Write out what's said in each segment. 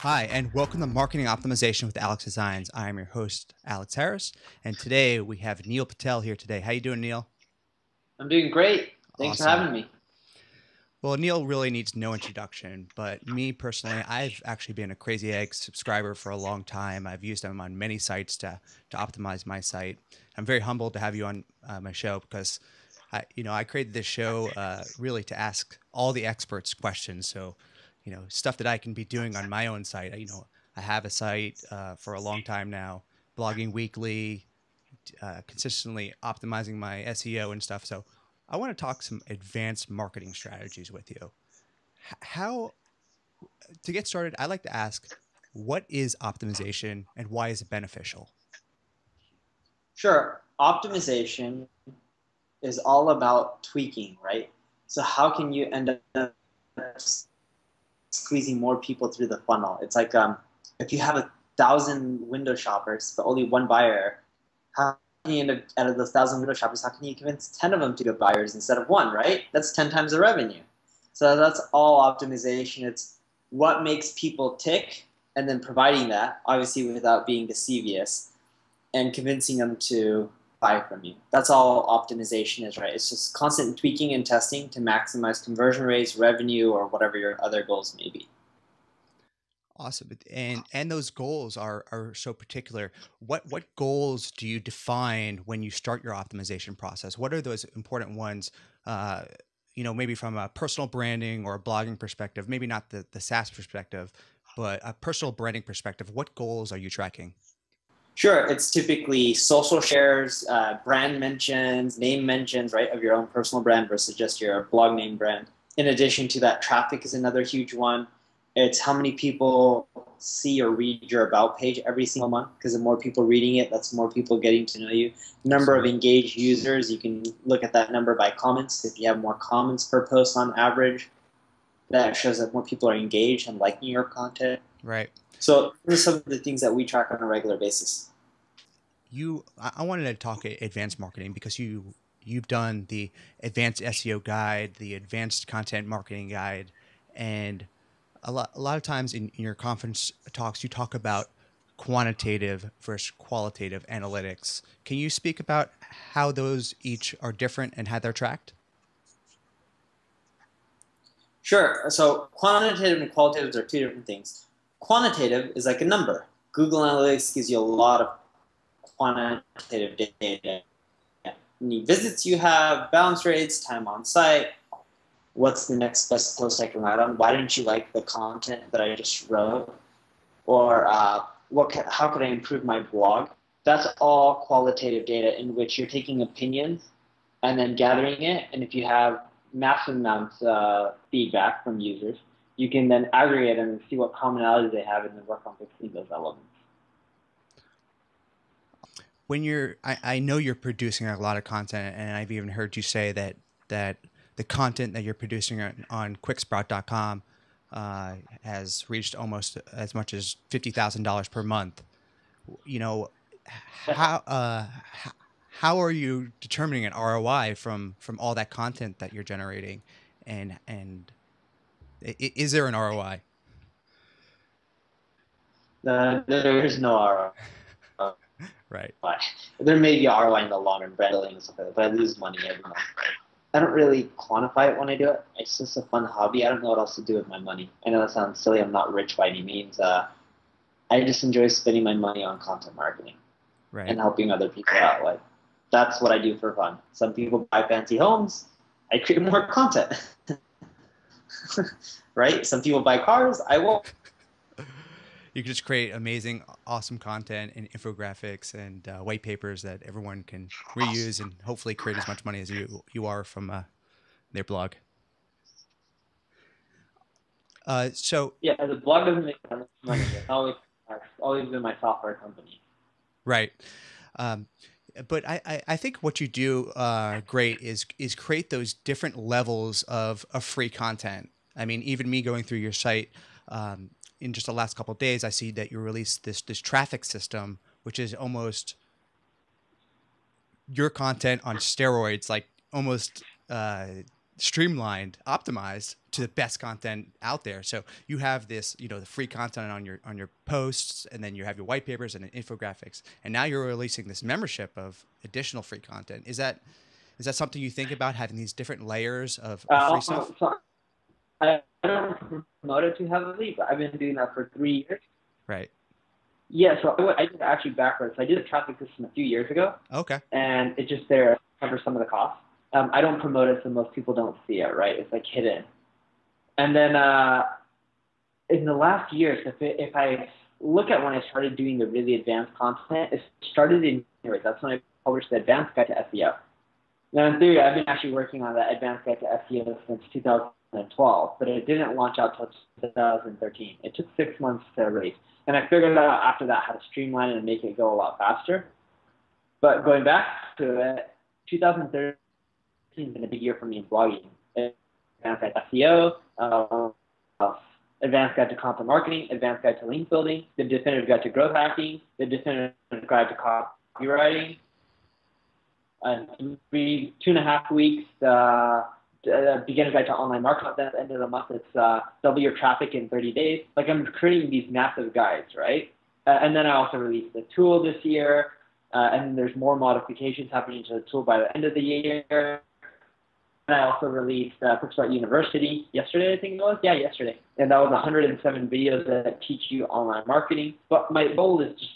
Hi, and welcome to Marketing Optimization with AlexDesigns. I am your host, Alex Harris, and today we have Neil Patel here today. How you doing, Neil? I'm doing great. Thanks for Awesome. having me. Well, Neil really needs no introduction, but me personally, I've actually been a CrazyEgg subscriber for a long time. I've used them on many sites to optimize my site. I'm very humbled to have you on my show because I created this show really to ask all the experts questions. So, stuff that I can be doing on my own site. I have a site for a long time now, blogging weekly, consistently optimizing my SEO and stuff. So I want to talk some advanced marketing strategies with you. How to get started, I like to ask, what is optimization and why is it beneficial? Sure. Optimization is all about tweaking, right? So how can you end up squeezing more people through the funnel? It's like if you have 1,000 window shoppers but only one buyer, how can you end up out of those 1,000 window shoppers? How can you convince 10 of them to be buyers instead of one, right? That's 10 times the revenue. So that's all optimization. It's what makes people tick, and then providing that, obviously without being deceivious, and convincing them to buy from you. That's all optimization is, right? It's just constant tweaking and testing to maximize conversion rates, revenue, or whatever your other goals may be. Awesome. And those goals are so particular. What goals do you define when you start your optimization process? What are those important ones? Maybe from a personal branding or a blogging perspective, maybe not the SaaS perspective, but a personal branding perspective. What goals are you tracking? Sure, it's typically social shares, brand mentions, name mentions, right, of your own personal brand versus just your blog name brand. In addition to that, traffic is another huge one. It's how many people see or read your about page every single month, because the more people reading it, that's more people getting to know you. Number of engaged users, you can look at that number by comments. If you have more comments per post on average, that shows that more people are engaged and liking your content. Right. So those are some of the things that we track on a regular basis. I wanted to talk advanced marketing because you've done the advanced SEO guide, the advanced content marketing guide, and a lot of times in your conference talks, you talk about quantitative versus qualitative analytics. Can you speak about how those each are different and how they're tracked? Sure. So quantitative and qualitative are two different things. Quantitative is like a number. Google Analytics gives you a lot of quantitative data. How many visits you have, bounce rates, time on site, what's the next best post I can write on, why didn't you like the content that I just wrote, or how could I improve my blog? That's all qualitative data in which you're taking opinions and then gathering it, and if you have massive amounts of feedback from users, you can then aggregate them and see what commonalities they have and then work on fixing those elements. When I know you're producing a lot of content, and I've even heard you say that the content that you're producing on Quicksprout.com has reached almost as much as $50,000 per month. You know, how are you determining an ROI from all that content that you're generating, and is there an ROI? There is no ROI. Right. There may be ROI in the long run, brand building and stuff like that, but I lose money every month. I don't really quantify it when I do it. It's just a fun hobby. I don't know what else to do with my money. I know that sounds silly. I'm not rich by any means. I just enjoy spending my money on content marketing and helping other people out. Like, that's what I do for fun. Some people buy fancy homes. I create more content. Right? Some people buy cars. I won't. You can just create amazing, awesome content and infographics and white papers that everyone can reuse and hopefully create as much money as you are from their blog. Yeah, the blog doesn't make that much money. It's always been my software company. Right. But I think what you do great is create those different levels of free content. I mean, even me going through your site, in just the last couple of days, I see that you released this traffic system, which is almost your content on steroids, like almost streamlined, optimized to the best content out there. So you have this, you know, the free content on your posts, and then you have your white papers and infographics, and now you're releasing this membership of additional free content. Is that something you think about, having these different layers of free stuff? So I don't promote it too heavily, but I've been doing that for 3 years. Right. Yeah, so I did actually backwards. I did a traffic system a few years ago. Okay. And it's just there to cover some of the costs. I don't promote it so most people don't see it, right? It's like hidden. And then in the last years, if I look at when I started doing the really advanced content, it started in January. That's when I published the Advanced Guide to SEO. Now, in theory, I've been actually working on that Advanced Guide to SEO since 2012, but it didn't launch out until 2013. It took 6 months to release. And I figured out after that how to streamline it and make it go a lot faster. But going back to it, 2013 has been a big year for me in blogging. Advanced Guide to SEO, Advanced Guide to Content Marketing, Advanced Guide to Link Building, the Definitive Guide to Growth Hacking, the Definitive Guide to Copywriting. 2.5 weeks, Beginner Guide to Online Marketing. At the end of the month, it's double your traffic in 30 days. Like, I'm creating these massive guides, right? And then I also released the tool this year, and there's more modifications happening to the tool by the end of the year. And I also released Quicksprout University yesterday, I think it was. Yeah, yesterday. And that was 107 videos that teach you online marketing. But my goal is to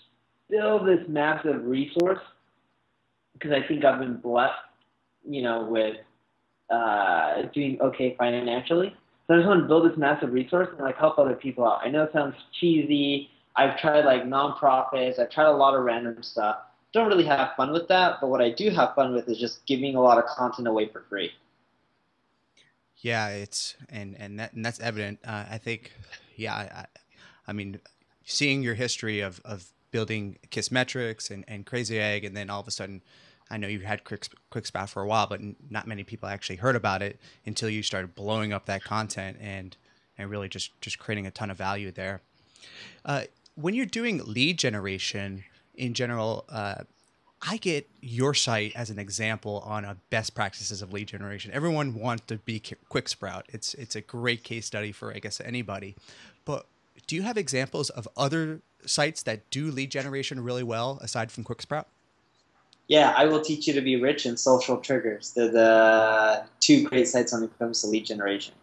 build this massive resource, because I think I've been blessed, you know, with doing okay financially. So I just want to build this massive resource and like help other people out. I know it sounds cheesy. I've tried like nonprofits. I've tried a lot of random stuff. Don't really have fun with that, but what I do have fun with is just giving a lot of content away for free. Yeah, it's and that's evident. I think, yeah, I mean, seeing your history of building Kissmetrics and CrazyEgg, and then all of a sudden, I know you had Quicksprout for a while, but not many people actually heard about it until you started blowing up that content and really just creating a ton of value there. When you're doing lead generation in general, I get your site as an example on a best practices of lead generation. Everyone wants to be Quicksprout. It's a great case study for, I guess, anybody. But do you have examples of other sites that do lead generation really well aside from Quicksprout? Yeah, I Will Teach You to Be Rich and Social Triggers. They're the two great sites when it comes to lead generation.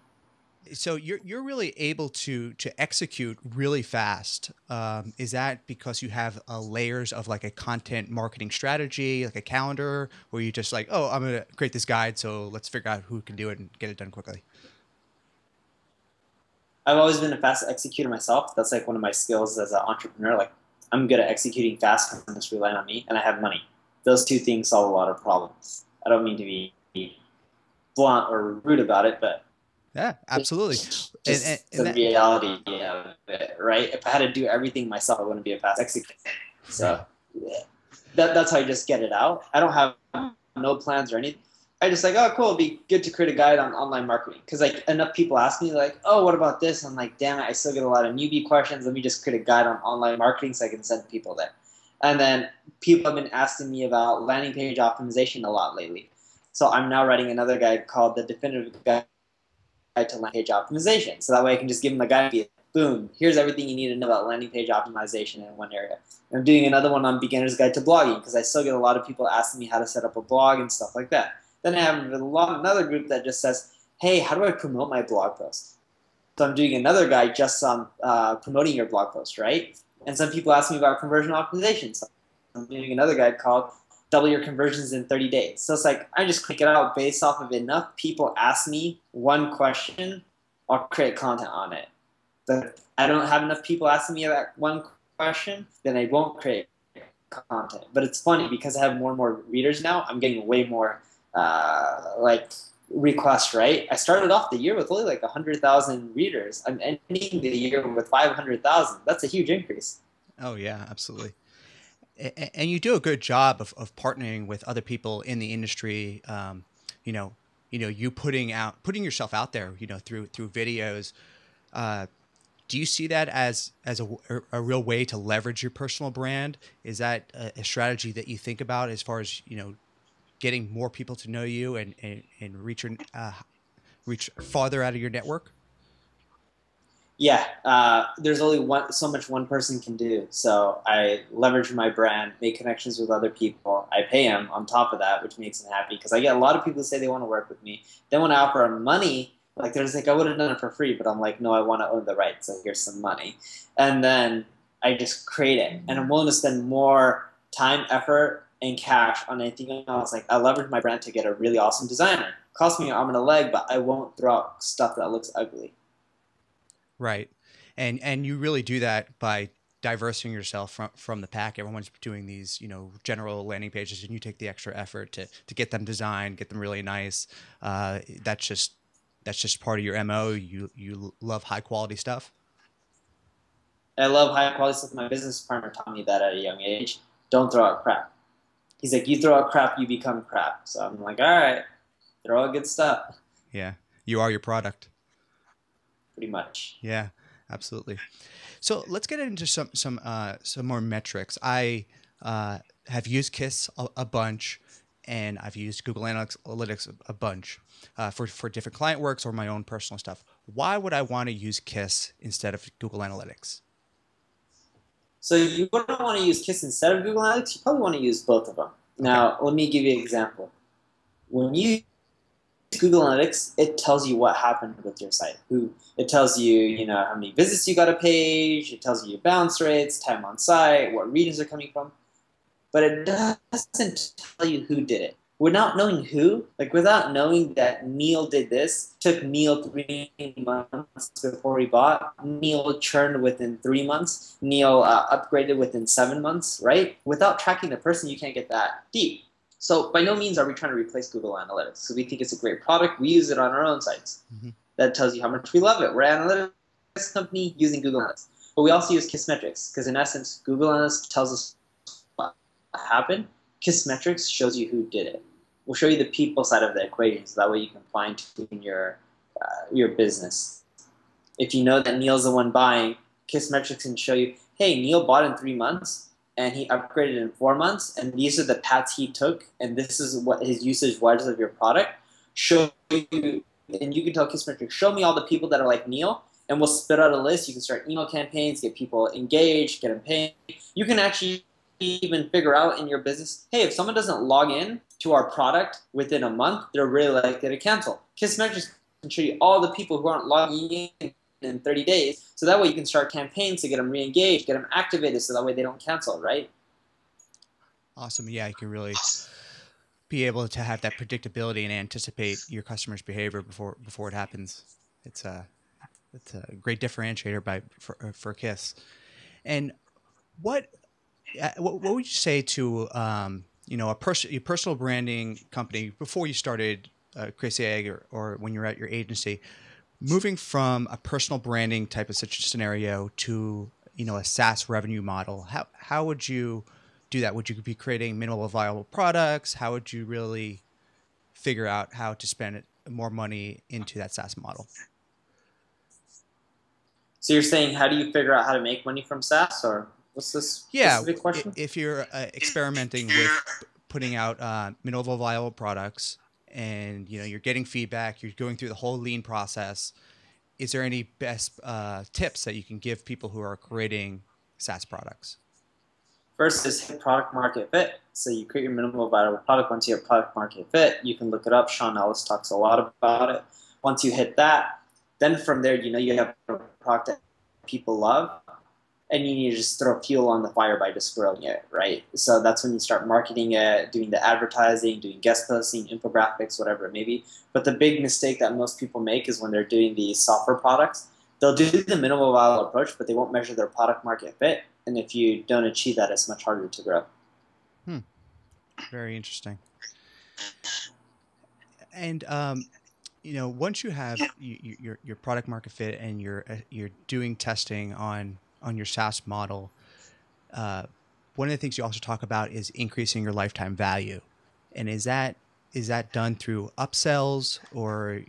So you're really able to execute really fast. Is that because you have layers of like a content marketing strategy, like a calendar, where you just like, oh, I'm going to create this guide, so let's figure out who can do it and get it done quickly? I've always been a fast executor myself. That's like one of my skills as an entrepreneur. Like, I'm good at executing fast and just relying on me, and I have money. Those two things solve a lot of problems. I don't mean to be blunt or rude about it, but yeah, absolutely. And the reality of it, right? If I had to do everything myself, I wouldn't be a fast executor. So yeah, that's how I just get it out. I don't have no plans or anything. I just like, oh, cool, it'd be good to create a guide on online marketing. Because like enough people ask me like, oh, what about this? I'm like, damn it, I still get a lot of newbie questions. Let me just create a guide on online marketing so I can send people there. And then people have been asking me about landing page optimization a lot lately. So I'm now writing another guide called the Definitive Guide to Landing Page Optimization. So that way I can just give them the guide and be, boom, here's everything you need to know about landing page optimization in one area. And I'm doing another one on Beginner's Guide to Blogging, because I still get a lot of people asking me how to set up a blog and stuff like that. Then I have another group that just says, hey, how do I promote my blog post? So I'm doing another guide just on promoting your blog post, right? And some people ask me about conversion optimization. So I'm doing another guide called Double Your Conversions in 30 Days. So it's like, I just click it out based off of enough people ask me one question, I'll create content on it. But if I don't have enough people asking me that one question, then I won't create content. But it's funny, because I have more and more readers now, I'm getting way more like requests, right? I started off the year with only like 100,000 readers. I'm ending the year with 500,000. That's a huge increase. Oh yeah, absolutely. And you do a good job of partnering with other people in the industry. You putting yourself out there, through videos. Do you see that as a real way to leverage your personal brand? Is that a strategy that you think about as far as, getting more people to know you and reach your reach farther out of your network? Yeah, there's only so much one person can do. So I leverage my brand, make connections with other people. I pay them on top of that, which makes them happy because I get a lot of people who say they want to work with me. Then when I offer them money, like there's like I would have done it for free, but I'm like, no, I want to own the rights. So here's some money, and then I just create it, and I'm willing to spend more time, effort, and cash on anything else. Like I leverage my brand to get a really awesome designer. Cost me an arm and a leg, but I won't throw out stuff that looks ugly. Right. And you really do that by diversifying yourself from the pack. Everyone's doing these, general landing pages, and you take the extra effort to get them designed, get them really nice. That's just part of your MO. You love high quality stuff. I love high quality stuff. My business partner taught me that at a young age. Don't throw out crap. He's like, you throw out crap, you become crap. So I'm like, all right, throw out good stuff. Yeah. You are your product. Pretty much. Yeah, absolutely. So let's get into some more metrics. I have used Kiss a bunch, and I've used Google Analytics a bunch for different client works or my own personal stuff. Why would I want to use Kiss instead of Google Analytics? So you wouldn't want to use Kiss instead of Google Analytics. You probably want to use both of them. Now, let me give you an example. When you Google Analytics, it tells you what happened with your site. It tells you, how many visits you got a page. It tells you your bounce rates, time on site, what regions are coming from. But it doesn't tell you who did it. Without knowing who, without knowing that Neil did this, took Neil 3 months before he bought. Neil churned within 3 months. Neil upgraded within 7 months, right? Without tracking the person, you can't get that deep. So by no means are we trying to replace Google Analytics. So we think it's a great product. We use it on our own sites. Mm-hmm. That tells you how much we love it. We're an analytics company using Google Analytics. But we also use Kissmetrics because in essence, Google Analytics tells us what happened. Kissmetrics shows you who did it. We'll show you the people side of the equation so that way you can fine tune your business. If you know that Neil's the one buying, Kissmetrics can show you, hey, Neil bought in 3 months. And he upgraded in 4 months, and these are the paths he took, and this is what his usage was of your product. Show you, and you can tell Kissmetrics, show me all the people that are like Neil, and we'll spit out a list. You can start email campaigns, get people engaged, get them paying. You can actually even figure out in your business, hey, if someone doesn't log in to our product within a month, they're really likely to cancel. Kissmetrics can show you all the people who aren't logging in 30 days, so that way you can start campaigns to get them re-engaged, get them activated, so that way they don't cancel, right? Awesome. Yeah, you can really be able to have that predictability and anticipate your customer's behavior before it happens. It's a great differentiator for Kiss. And what would you say to your personal branding company before you started CrazyEgg or when you're at your agency? Moving from a personal branding type of such scenario to, a SaaS revenue model, how would you do that? Would you be creating minimal viable products? How would you really figure out how to spend more money into that SaaS model? So you're saying, how do you figure out how to make money from SaaS, or what's this specific question? If you're experimenting with putting out minimal viable products, and you're getting feedback, you're going through the whole lean process, is there any best tips that you can give people who are creating SaaS products? First is hit product market fit. So you create your minimal viable product. Once you have product market fit, you can look it up. Sean Ellis talks a lot about it. Once you hit that, then from there, you have a product that people love, and you need to just throw fuel on the fire by just growing it, right? So that's when you start marketing it, doing the advertising, doing guest posting, infographics, whatever it may be. But the big mistake that most people make is when they're doing these software products, they'll do the minimal viable approach, but they won't measure their product market fit. And if you don't achieve that, it's much harder to grow. Very interesting. And once you have your product market fit and you're doing testing on your SaaS model, one of the things you also talk about is increasing your lifetime value. And is that done through upsells or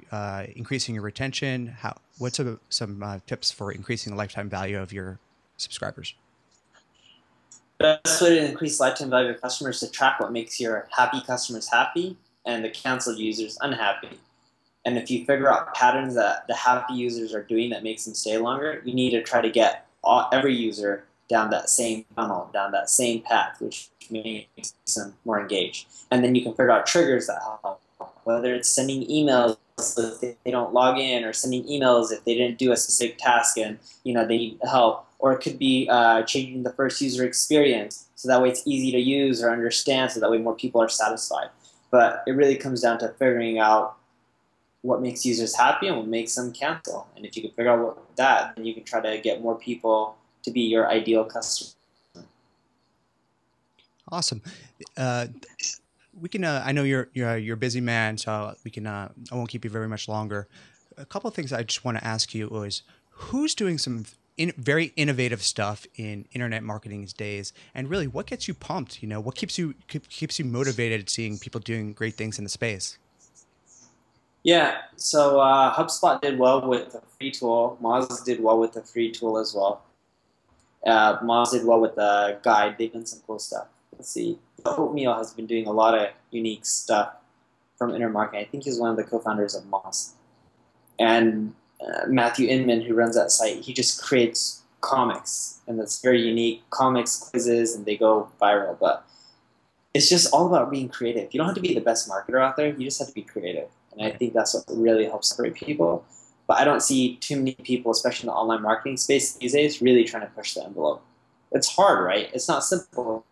increasing your retention? What's some tips for increasing the lifetime value of your subscribers? The best way to increase lifetime value of customers is to track what makes your happy customers happy and the canceled users unhappy. And if you figure out patterns that the happy users are doing that makes them stay longer, you need to try to get every user down that same funnel, down that same path, which makes them more engaged. And then you can figure out triggers that help, whether it's sending emails if they don't log in, or sending emails if they didn't do a specific task and they need help, or it could be changing the first user experience so that way it's easy to use or understand, so that way more people are satisfied. But it really comes down to figuring out what makes users happy and what makes them cancel. And if you can figure out that, then you can try to get more people to be your ideal customer. Awesome. We can. I know you're a busy man, so we can. I won't keep you very much longer. A couple of things I just want to ask you is, who's doing some very innovative stuff in internet marketing these days, and really, what gets you pumped? What keeps you motivated seeing people doing great things in the space? Yeah, so HubSpot did well with the free tool. Moz did well with the free tool as well. Moz did well with the guide. They've done some cool stuff. Let's see. Oatmeal has been doing a lot of unique stuff from internet marketing. I think he's one of the co-founders of Moz. And Matthew Inman, who runs that site, he just creates comics, and that's very unique. Comics, quizzes, and they go viral. But it's just all about being creative. You don't have to be the best marketer out there. You just have to be creative. And I think that's what really helps separate people. But I don't see too many people, especially in the online marketing space these days, really trying to push the envelope. It's hard, right? It's not simple.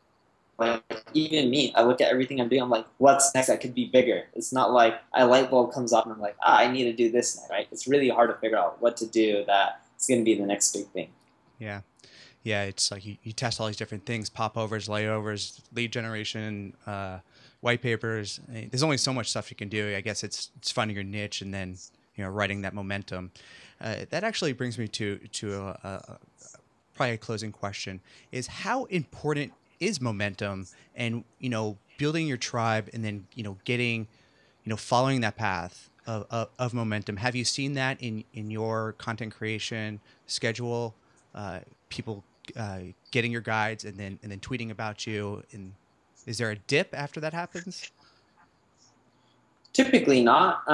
Like, even me, I look at everything I'm doing, I'm like, what's next that could be bigger? It's not like a light bulb comes up and I'm like, I need to do this now, right? It's really hard to figure out what to do that is going to be the next big thing. Yeah. Yeah, it's like you test all these different things: popovers, layovers, lead generation, white papers. There's only so much stuff you can do. I guess it's finding your niche and then writing that momentum. That actually brings me to probably a closing question: is how important is momentum, and building your tribe, and then getting following that path of momentum? Have you seen that in your content creation schedule? People getting your guides and then tweeting about you, and is there a dip after that happens? Typically not.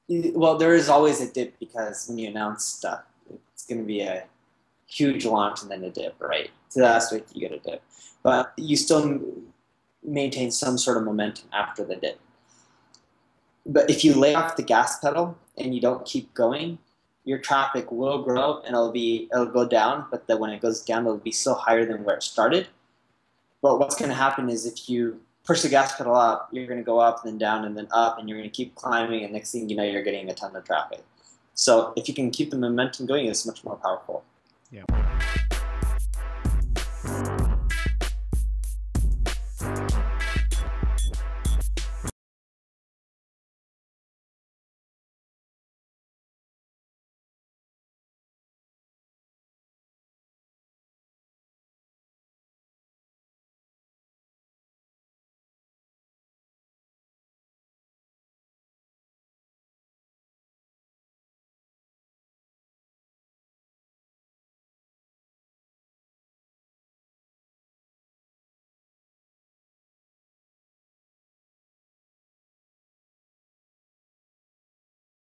Well, there is always a dip, because when you announce stuff, it's going to be a huge launch and then a dip, right? So that's what you get a dip. But you still maintain some sort of momentum after the dip. But if you lay off the gas pedal and you don't keep going, your traffic will grow and it'll go down, but then when it goes down, it'll be still higher than where it started. But what's going to happen is if you push the gas pedal up, you're going to go up and then down and then up, and you're going to keep climbing, and next thing you know, you're getting a ton of traffic. So if you can keep the momentum going, it's much more powerful. Yeah.